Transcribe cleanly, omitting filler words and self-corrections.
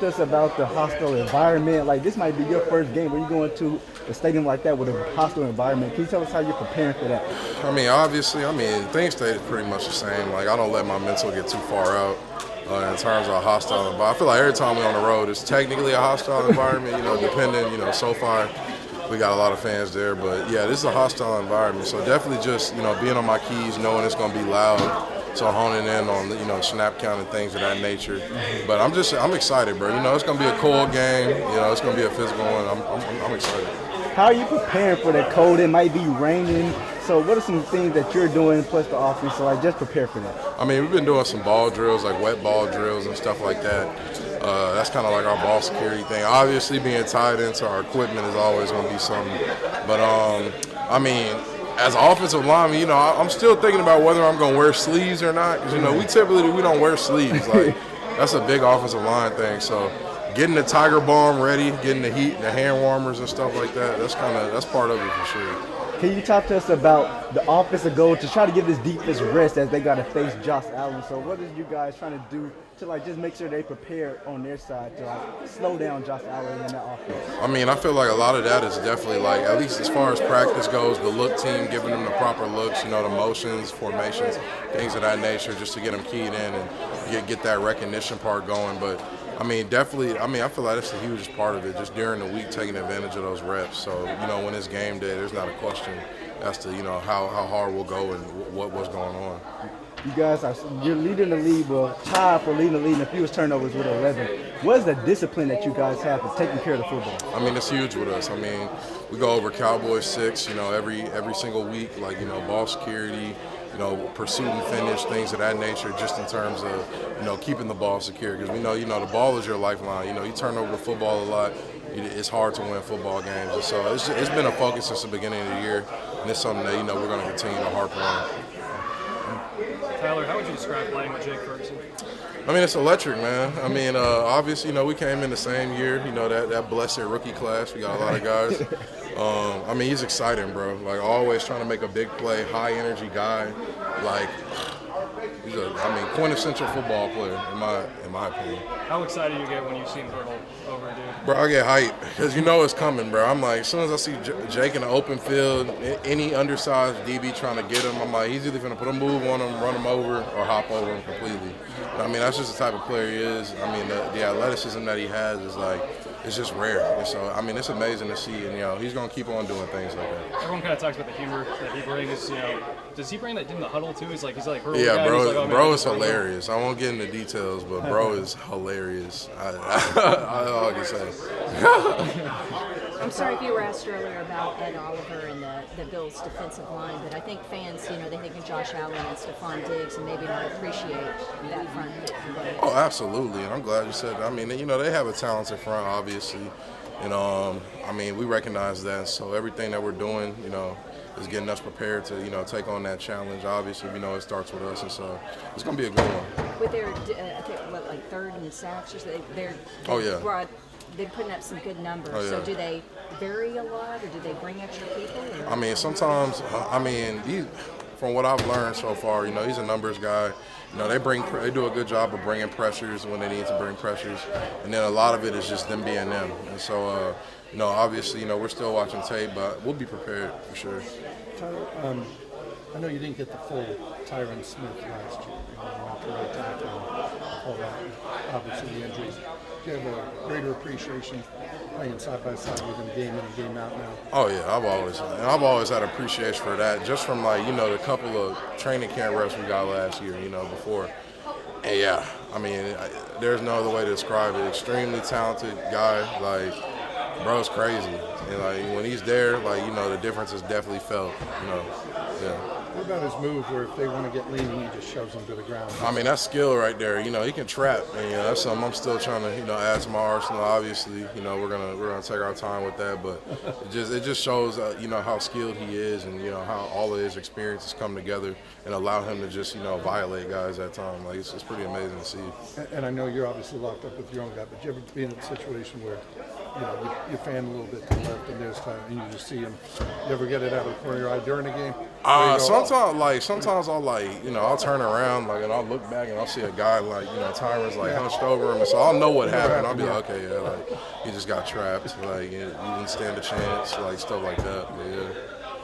Us about the hostile environment. Like this might be your first game where you go into a stadium like that with a hostile environment. Can you tell us how you're preparing for that? Obviously, things stay pretty much the same. Like, I don't let my mental get too far out in terms of a hostile environment. I feel like every time we're on the road, it's technically a hostile environment, depending, so far we got a lot of fans there. But, yeah, this is a hostile environment. So definitely just, being on my keys, knowing it's going to be loud. So honing in on, snap count and things of that nature. But I'm excited, bro. It's going to be a cold game. It's going to be a physical one. I'm excited. How are you preparing for the cold? It might be raining. So what are some things that you're doing plus the offense? So just prepare for that. We've been doing some ball drills, like wet ball drills and stuff like that. That's kind of like our ball security thing. Obviously, being tied into our equipment is always going to be something. But, as an offensive lineman, I'm still thinking about whether I'm going to wear sleeves or not. Because, we don't wear sleeves. Like, that's a big offensive line thing. So getting the Tiger Balm ready, getting the heat, the hand warmers and stuff like that, that's part of it for sure. Can you talk to us about the offensive goal to try to give this defense rest as they got to face Josh Allen? So what are you guys trying to do to just make sure they prepare on their side to slow down Josh Allen in that offense? I feel like a lot of that is definitely at least as far as practice goes, the look team, giving them the proper looks, the motions, formations, things of that nature, just to get them keyed in and get that recognition part going. But definitely, I feel like that's the hugest part of it, just during the week taking advantage of those reps. So, when it's game day, there's not a question as to, how hard we'll go and what's going on. You guys you're leading the league, tied for leading the league in fewest turnovers with 11. What is the discipline that you guys have for taking care of the football? It's huge with us. We go over Cowboys 6, every single week, ball security, pursuit and finish, things of that nature, just in terms of, keeping the ball secure. Because we know, the ball is your lifeline. You turn over the football a lot. It's hard to win football games. And so it's been a focus since the beginning of the year, and it's something that, we're going to continue to harp on. Tyler, how would you describe playing with Jake Ferguson? It's electric, man. Obviously, we came in the same year, that blessed rookie class. We got a lot of guys. He's exciting, bro. Like, always trying to make a big play, high energy guy. Like, he's quintessential football player, in my opinion. How excited you get when you see him hurdle over, dude? Bro, I get hyped because it's coming, bro. I'm like, as soon as I see Jake in the open field, any undersized DB trying to get him, I'm like, he's either going to put a move on him, run him over, or hop over him completely. That's just the type of player he is. The athleticism that he has is it's just rare. And so, it's amazing to see, and, he's going to keep on doing things like that. Everyone kind of talks about the humor that he brings, Does he bring that in the huddle, too? He's like yeah, bro is hilarious. I won't get into details, but bro is hilarious. I all I can say. I'm sorry if you were asked earlier about Ed Oliver and the Bills' defensive line, but I think fans, they think of Josh Allen and Stephon Diggs and maybe not appreciate that front. Oh, absolutely. And I'm glad you said that. They have a talented front, obviously. And, we recognize that. So everything that we're doing, is getting us prepared to, take on that challenge. Obviously, we know it starts with us, and so it's going to be a good one. With their, third in sacks, or so they're putting up some good numbers. Oh, yeah. So do they vary a lot, or do they bring extra people? Sometimes, from what I've learned so far, he's a numbers guy. They do a good job of bringing pressures when they need to bring pressures, and then a lot of it is just them being them. And so, obviously, we're still watching tape, but we'll be prepared for sure. Tyler, I know you didn't get the full Tyron Smith last year. Went to right tackle and all that. Obviously, the injuries. Do you have a greater appreciation playing side by side with him, game in and game out now? Oh yeah, I've always had appreciation for that. Just from the couple of training camp reps we got last year, before. And yeah, there's no other way to describe it. Extremely talented guy, bro's crazy. And when he's there, the difference is definitely felt. Yeah. What about his move where if they want to get lean, he just shoves them to the ground? That's skill right there. He can trap, and that's something I'm still trying to add to my arsenal. Obviously, we're gonna take our time with that, but it just shows how skilled he is, and how all of his experiences come together and allow him to just violate guys at time. It's pretty amazing to see. And I know you're obviously locked up with your own guy, but you ever been in a situation where you fan a little bit to the left and there's time, and you just see him. You ever get it out of the corner of your eye during the game? Sometimes I'll turn around and I'll look back and I'll see a guy Tyron's hunched over him, and so I'll know what happened. I'll be like, okay, yeah, he just got trapped, he didn't stand a chance, stuff like that. But yeah.